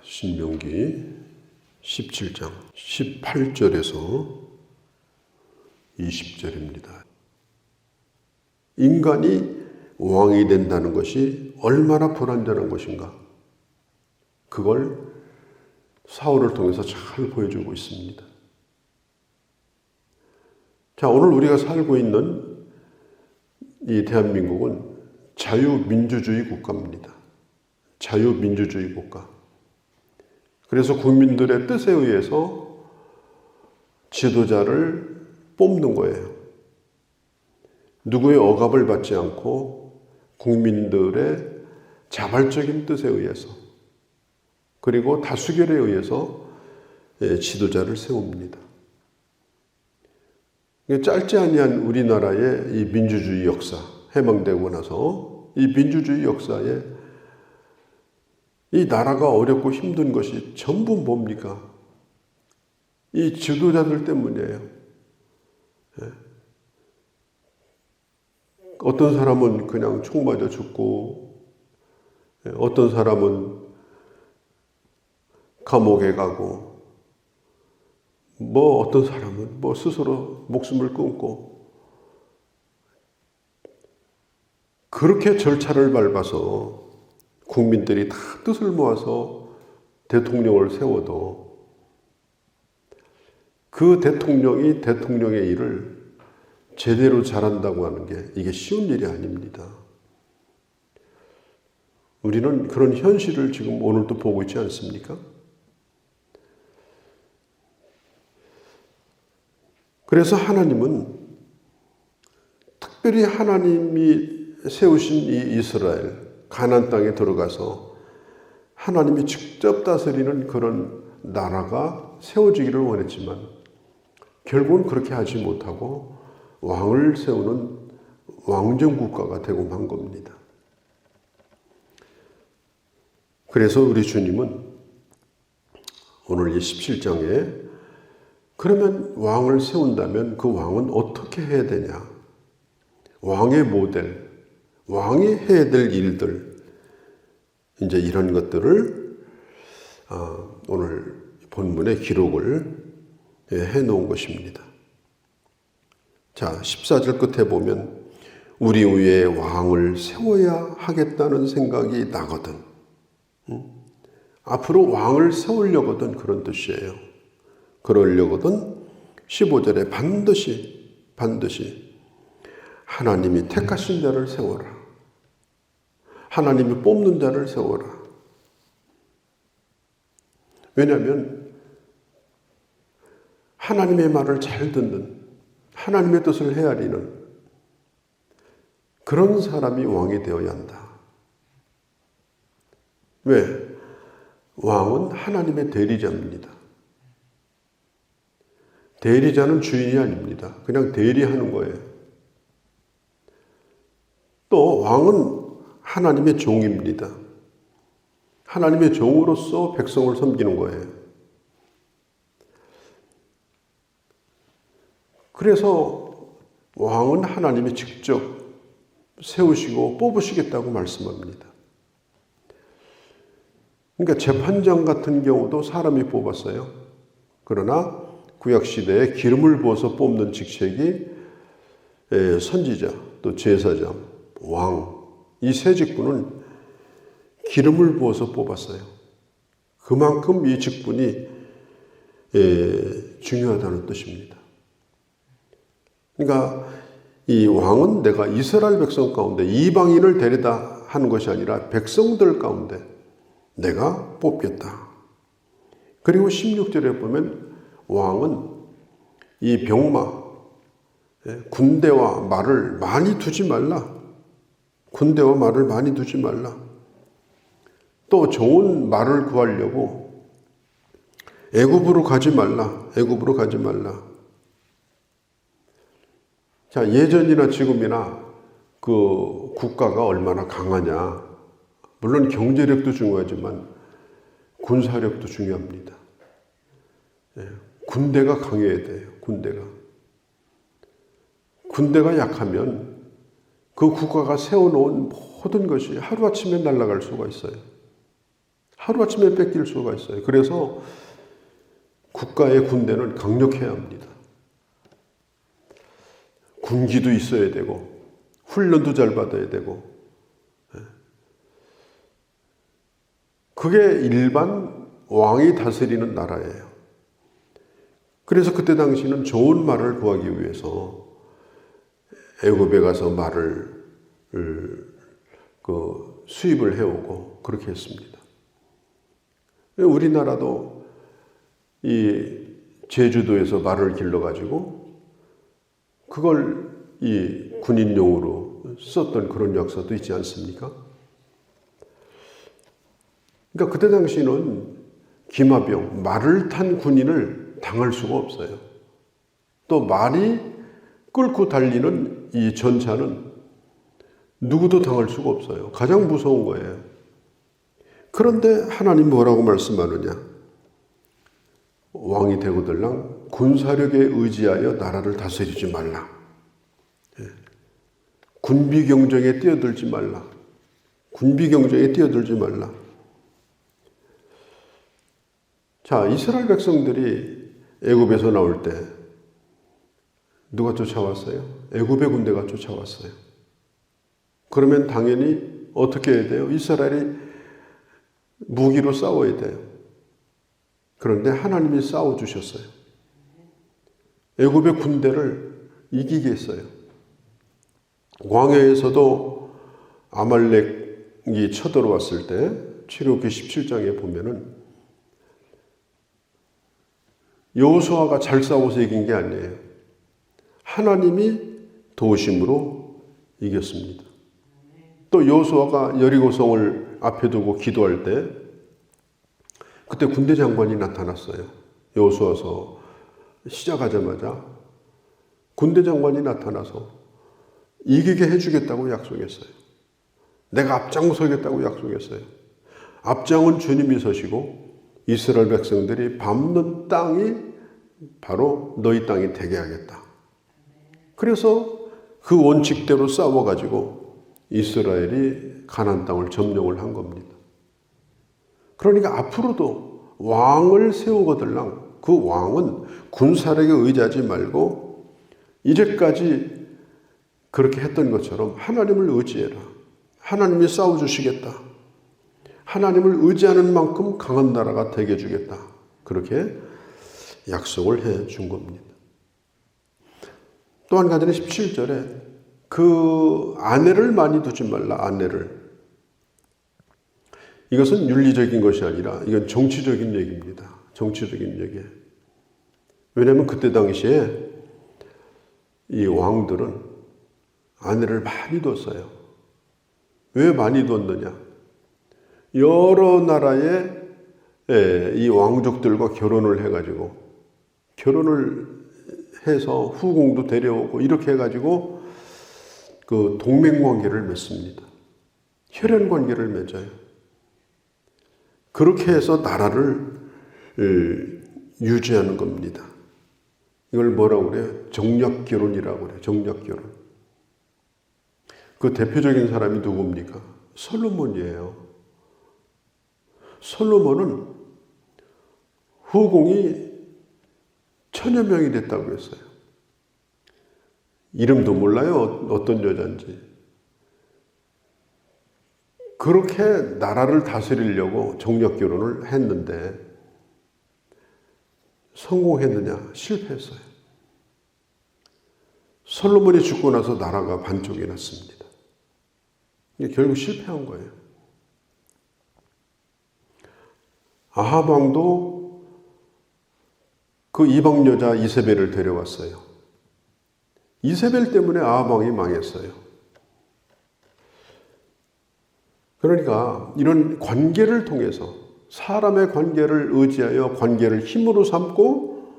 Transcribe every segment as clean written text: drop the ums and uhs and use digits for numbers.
신명기 17장 18절에서 20절입니다. 인간이 왕이 된다는 것이 얼마나 불완전한 것인가, 그걸 사울을 통해서 잘 보여주고 있습니다. 자, 오늘 우리가 살고 있는 이 대한민국은 자유민주주의 국가입니다. 자유민주주의 국가. 그래서 국민들의 뜻에 의해서 지도자를 뽑는 거예요. 누구의 억압을 받지 않고 국민들의 자발적인 뜻에 의해서, 그리고 다수결에 의해서 지도자를 세웁니다. 짧지 아니한 우리나라의 이 민주주의 역사, 해방되고 나서 이 민주주의 역사에 이 나라가 어렵고 힘든 것이 전부 뭡니까? 이 지도자들 때문이에요. 어떤 사람은 그냥 총 맞아 죽고, 어떤 사람은 감옥에 가고, 어떤 사람은 스스로 목숨을 끊고, 그렇게 절차를 밟아서 국민들이 다 뜻을 모아서 대통령을 세워도 그 대통령이 대통령의 일을 제대로 잘한다고 하는 게 이게 쉬운 일이 아닙니다. 우리는 그런 현실을 지금 오늘도 보고 있지 않습니까? 그래서 하나님은 특별히 하나님이 세우신 이 이스라엘, 가나안 땅에 들어가서 하나님이 직접 다스리는 그런 나라가 세워지기를 원했지만 결국은 그렇게 하지 못하고 왕을 세우는 왕정국가가 되고 만 겁니다. 그래서 우리 주님은 오늘 이 17장에 그러면 왕을 세운다면 그 왕은 어떻게 해야 되냐? 왕의 모델, 왕이 해야 될 일들, 이제 이런 것들을 오늘 본문에 기록을 해놓은 것입니다. 자, 14절 끝에 보면 우리 위에 왕을 세워야 하겠다는 생각이 나거든. 앞으로 왕을 세우려거든, 그런 뜻이에요. 그러려거든 15절에 반드시 하나님이 택하신 자를 세워라. 하나님이 뽑는 자를 세워라. 왜냐하면 하나님의 말을 잘 듣는, 하나님의 뜻을 헤아리는 그런 사람이 왕이 되어야 한다. 왜? 왕은 하나님의 대리자입니다. 대리자는 주인이 아닙니다. 그냥 대리하는 거예요. 또 왕은 하나님의 종입니다. 하나님의 종으로서 백성을 섬기는 거예요. 그래서 왕은 하나님이 직접 세우시고 뽑으시겠다고 말씀합니다. 그러니까 재판장 같은 경우도 사람이 뽑았어요. 그러나 구약시대에 기름을 부어서 뽑는 직책이 선지자, 또 제사장, 왕, 이 세 직분은 기름을 부어서 뽑았어요. 그만큼 이 직분이 중요하다는 뜻입니다. 그러니까 이 왕은 내가 이스라엘 백성 가운데 이방인을 데려다 하는 것이 아니라 백성들 가운데 내가 뽑겠다. 그리고 16절에 보면 왕은 이 병마, 군대와 말을 많이 두지 말라. 군대와 말을 많이 두지 말라. 또 좋은 말을 구하려고 애굽으로 가지 말라. 애굽으로 가지 말라. 자, 예전이나 지금이나 그 국가가 얼마나 강하냐. 물론 경제력도 중요하지만 군사력도 중요합니다. 군대가 강해야 돼요. 군대가 약하면 그 국가가 세워놓은 모든 것이 하루아침에 날아갈 수가 있어요. 하루아침에 뺏길 수가 있어요. 그래서 국가의 군대는 강력해야 합니다. 군기도 있어야 되고 훈련도 잘 받아야 되고, 그게 일반 왕이 다스리는 나라예요. 그래서 그때 당시는 좋은 말을 구하기 위해서 애굽에 가서 말을 수입을 해오고 그렇게 했습니다. 우리나라도 이 제주도에서 말을 길러가지고 그걸 이 군인용으로 썼던 그런 역사도 있지 않습니까? 그러니까 그때 당시는 기마병, 말을 탄 군인을 당할 수가 없어요. 또 말이 끌고 달리는 이 전차는 누구도 당할 수가 없어요. 가장 무서운 거예요. 그런데 하나님 뭐라고 말씀하느냐? 왕이 되고들랑 군사력에 의지하여 나라를 다스리지 말라. 군비 경쟁에 뛰어들지 말라. 군비 경쟁에 뛰어들지 말라. 자, 이스라엘 백성들이 애굽에서 나올 때 누가 쫓아왔어요? 애굽의 군대가 쫓아왔어요. 그러면 당연히 어떻게 해야 돼요? 이스라엘이 무기로 싸워야 돼요. 그런데 하나님이 싸워주셨어요. 애굽의 군대를 이기게 했어요. 광야에서도 아말렉이 쳐들어왔을 때 출애굽기 17장에 보면은 여호수아가 잘 싸워서 이긴 게 아니에요. 하나님이 도우심으로 이겼습니다. 또 여호수아가 여리고성을 앞에 두고 기도할 때 그때 군대 장관이 나타났어요. 여호수아서 시작하자마자 군대 장관이 나타나서 이기게 해주겠다고 약속했어요. 내가 앞장서겠다고 약속했어요. 앞장은 주님이 서시고 이스라엘 백성들이 밟는 땅이 바로 너희 땅이 되게 하겠다. 그래서 그 원칙대로 싸워가지고 이스라엘이 가나안 땅을 점령을 한 겁니다. 그러니까 앞으로도 왕을 세우거들랑 그 왕은 군사력에 의지하지 말고 이제까지 그렇게 했던 것처럼 하나님을 의지해라. 하나님이 싸워주시겠다. 하나님을 의지하는 만큼 강한 나라가 되게 해주겠다. 그렇게 약속을 해 준 겁니다. 또 한 가지는 17절에 그 아내를 많이 두지 말라. 아내를. 이것은 윤리적인 것이 아니라 이건 정치적인 얘기입니다. 정치적인 얘기. 왜냐하면 그때 당시에 이 왕들은 아내를 많이 뒀어요. 왜 많이 뒀느냐? 여러 나라의 이 왕족들과 결혼을 해가지고 결혼을 해서 후궁도 데려오고 이렇게 해가지고 그 동맹관계를 맺습니다. 혈연관계를 맺어요. 그렇게 해서 나라를 유지하는 겁니다. 이걸 뭐라고 그래요? 정략결혼이라고 그래요. 정략결혼. 그 대표적인 사람이 누굽니까? 솔로몬이에요. 솔로몬은 후궁이 1000여 명이 됐다고 했어요. 이름도 몰라요. 어떤 여자인지. 그렇게 나라를 다스리려고 정략결혼을 했는데 성공했느냐? 실패했어요. 솔로몬이 죽고 나서 나라가 반쪽이 났습니다. 결국 실패한 거예요. 아합 왕도 그 이방 여자 이세벨을 데려왔어요. 이세벨 때문에 아합 왕이 망했어요. 그러니까 이런 관계를 통해서 사람의 관계를 의지하여 관계를 힘으로 삼고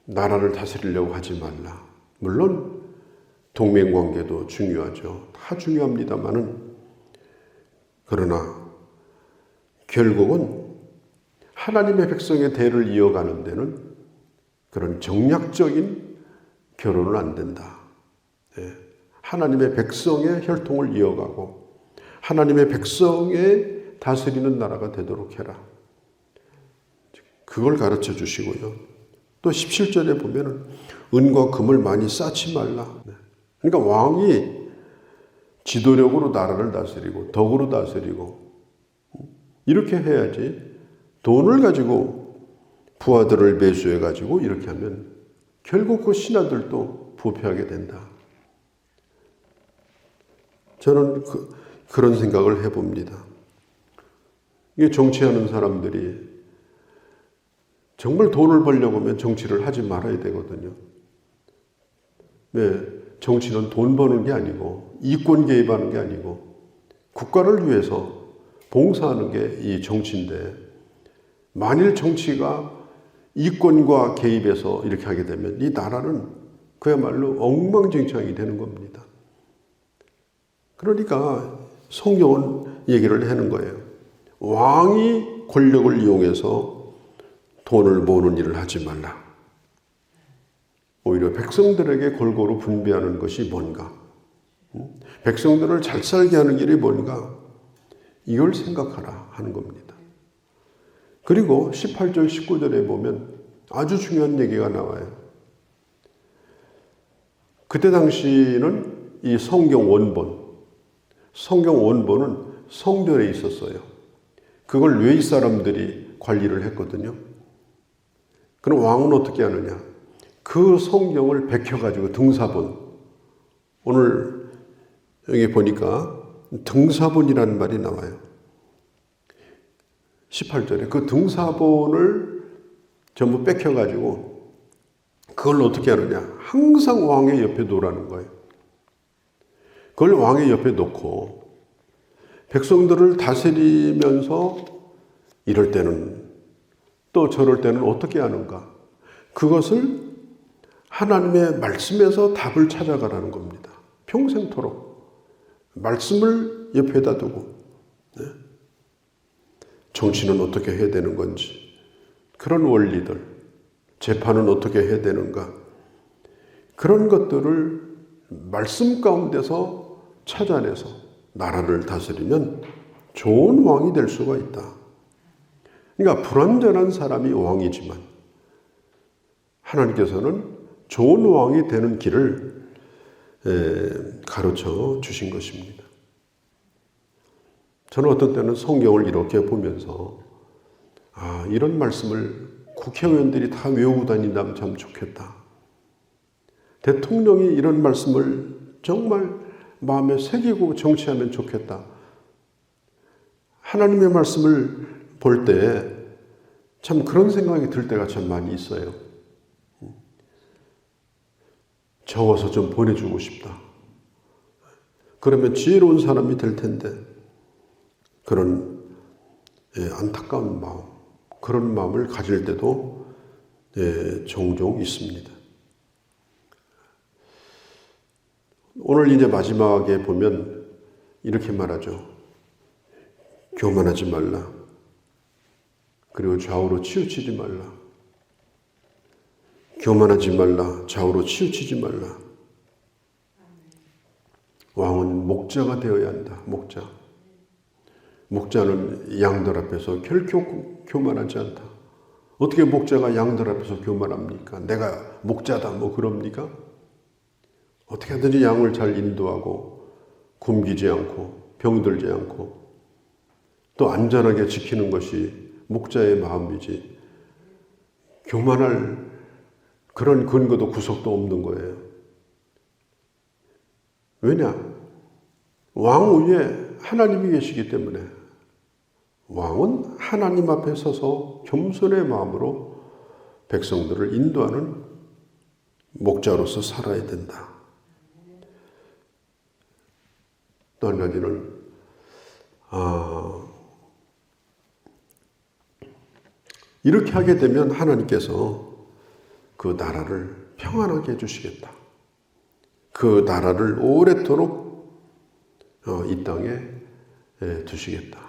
나라를 다스리려고 하지 말라. 물론 동맹관계도 중요하죠. 다 중요합니다만은 그러나 결국은 하나님의 백성의 대를 이어가는 데는 그런 정략적인 결혼은 안 된다. 하나님의 백성의 혈통을 이어가고 하나님의 백성의 다스리는 나라가 되도록 해라. 그걸 가르쳐 주시고요. 또 17절에 보면은 은과 금을 많이 쌓지 말라. 그러니까 왕이 지도력으로 나라를 다스리고 덕으로 다스리고 이렇게 해야지, 돈을 가지고 부하들을 매수해 가지고 이렇게 하면 결국 그 신하들도 부패하게 된다. 저는 그런 생각을 해봅니다. 이게 정치하는 사람들이 정말 돈을 벌려고 하면 정치를 하지 말아야 되거든요. 네, 정치는 돈 버는 게 아니고 이권 개입하는 게 아니고 국가를 위해서 봉사하는 게 이 정치인데, 만일 정치가 이권과 개입해서 이렇게 하게 되면 이 나라는 그야말로 엉망진창이 되는 겁니다. 그러니까 성경은 얘기를 하는 거예요. 왕이 권력을 이용해서 돈을 모으는 일을 하지 말라. 오히려 백성들에게 골고루 분배하는 것이 뭔가, 백성들을 잘 살게 하는 일이 뭔가, 이걸 생각하라 하는 겁니다. 그리고 18절 19절에 보면 아주 중요한 얘기가 나와요. 그때 당시는 이 성경 원본은 성전에 있었어요. 그걸 웨이 사람들이 관리를 했거든요. 그럼 왕은 어떻게 하느냐? 그 성경을 베껴가지고 등사본, 오늘 여기 보니까 등사본이라는 말이 나와요. 18절에 그 등사본을 전부 뺏겨가지고 그걸 어떻게 하느냐? 항상 왕의 옆에 놓으라는 거예요. 그걸 왕의 옆에 놓고 백성들을 다스리면서 이럴 때는 또 저럴 때는 어떻게 하는가? 그것을 하나님의 말씀에서 답을 찾아가라는 겁니다. 평생토록 말씀을 옆에다 두고, 네. 정치는 어떻게 해야 되는 건지, 그런 원리들, 재판은 어떻게 해야 되는가, 그런 것들을 말씀 가운데서 찾아내서 나라를 다스리면 좋은 왕이 될 수가 있다. 그러니까 불완전한 사람이 왕이지만 하나님께서는 좋은 왕이 되는 길을 가르쳐 주신 것입니다. 저는 어떤 때는 성경을 이렇게 보면서 이런 말씀을 국회의원들이 다 외우고 다닌다면 참 좋겠다. 대통령이 이런 말씀을 정말 마음에 새기고 정치하면 좋겠다. 하나님의 말씀을 볼 때 참 그런 생각이 들 때가 참 많이 있어요. 적어서 좀 보내주고 싶다. 그러면 지혜로운 사람이 될 텐데, 그런 안타까운 마음, 그런 마음을 가질 때도 종종 있습니다. 오늘 이제 마지막에 보면 이렇게 말하죠. 교만하지 말라. 그리고 좌우로 치우치지 말라. 교만하지 말라. 좌우로 치우치지 말라. 왕은 목자가 되어야 한다. 목자. 목자는 양들 앞에서 결코 교만하지 않다. 어떻게 목자가 양들 앞에서 교만합니까? 내가 목자다 뭐 그럽니까? 어떻게 하든지 양을 잘 인도하고 굶기지 않고 병들지 않고 또 안전하게 지키는 것이 목자의 마음이지, 교만할 그런 근거도 구석도 없는 거예요. 왜냐? 왕 위에 하나님이 계시기 때문에 왕은 하나님 앞에 서서 겸손의 마음으로 백성들을 인도하는 목자로서 살아야 된다. 또 한 가지는 이렇게 하게 되면 하나님께서 그 나라를 평안하게 해주시겠다. 그 나라를 오래도록 이 땅에 두시겠다.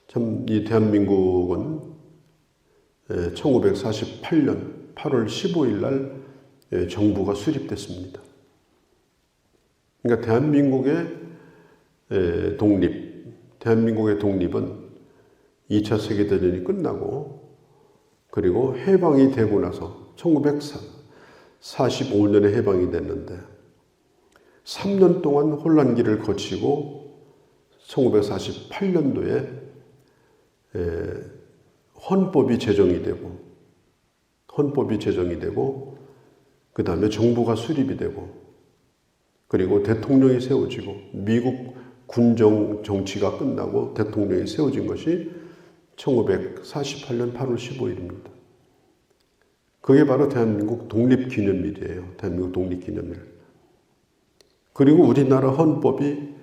참 이 대한민국은 1948년 8월 15일 날 정부가 수립됐습니다. 그러니까 대한민국의 독립, 대한민국의 독립은 2차 세계대전이 끝나고 그리고 해방이 되고 나서 1945년에 해방이 됐는데 3년 동안 혼란기를 거치고 1948년도에 헌법이 제정이 되고 그 다음에 정부가 수립이 되고 그리고 대통령이 세워지고 미국 군정 정치가 끝나고 대통령이 세워진 것이 1948년 8월 15일입니다. 그게 바로 대한민국 독립기념일이에요. 대한민국 독립기념일. 그리고 우리나라 헌법이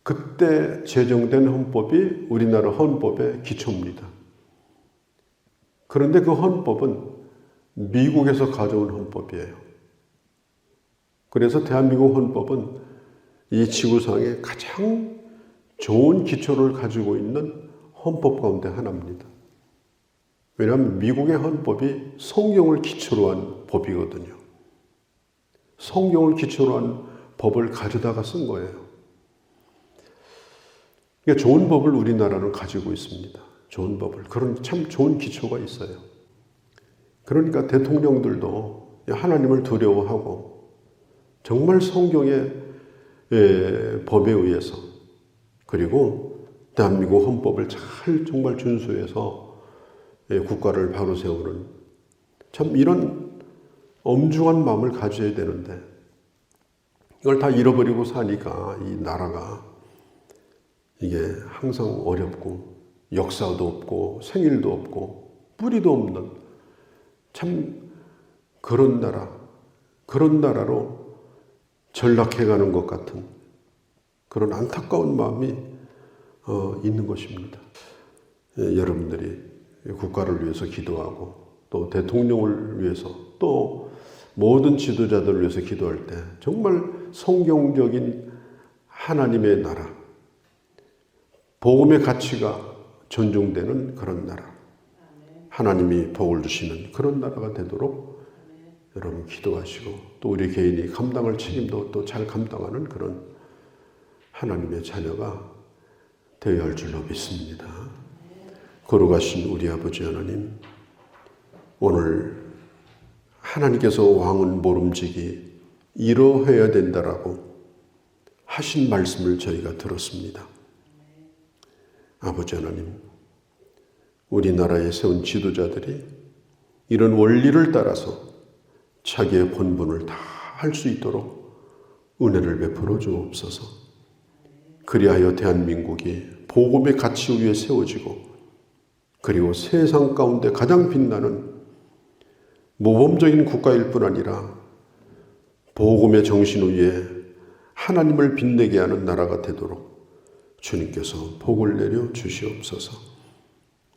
그때 제정된 헌법이 우리나라 헌법의 기초입니다. 그런데 그 헌법은 미국에서 가져온 헌법이에요. 그래서 대한민국 헌법은 이 지구상에 가장 좋은 기초를 가지고 있는 헌법 가운데 하나입니다. 왜냐하면 미국의 헌법이 성경을 기초로 한 법이거든요. 성경을 기초로 한 법을 가져다가 쓴 거예요. 그러니까 좋은 법을 우리나라는 가지고 있습니다. 좋은 법을. 그런 참 좋은 기초가 있어요. 그러니까 대통령들도 하나님을 두려워하고 정말 성경의 법에 의해서 그리고 대한민국 헌법을 잘 정말 준수해서 국가를 바로 세우는 참 이런 엄중한 마음을 가져야 되는데 이걸 다 잃어버리고 사니까 이 나라가 이게 항상 어렵고 역사도 없고 생일도 없고 뿌리도 없는 참 그런 나라로 전락해가는 것 같은 그런 안타까운 마음이 있는 것입니다. 여러분들이 국가를 위해서 기도하고 또 대통령을 위해서 또 모든 지도자들을 위해서 기도할 때 정말 성경적인 하나님의 나라, 복음의 가치가 존중되는 그런 나라, 하나님이 복을 주시는 그런 나라가 되도록 여러분 기도하시고 또 우리 개인이 감당할 책임도 또 잘 감당하는 그런 하나님의 자녀가 되어야 할 줄로 믿습니다. 거룩하신 우리 아버지 하나님, 오늘 하나님께서 왕은 모름지기 이러해야 된다라고 하신 말씀을 저희가 들었습니다. 아버지 하나님, 우리나라에 세운 지도자들이 이런 원리를 따라서 자기의 본분을 다 할 수 있도록 은혜를 베풀어 주옵소서. 그리하여 대한민국이 복음의 가치 위에 세워지고 그리고 세상 가운데 가장 빛나는 모범적인 국가일 뿐 아니라 복음의 정신 위에 하나님을 빛내게 하는 나라가 되도록 주님께서 복을 내려 주시옵소서.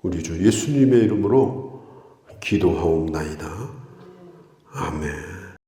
우리 주 예수님의 이름으로 기도하옵나이다. 아멘.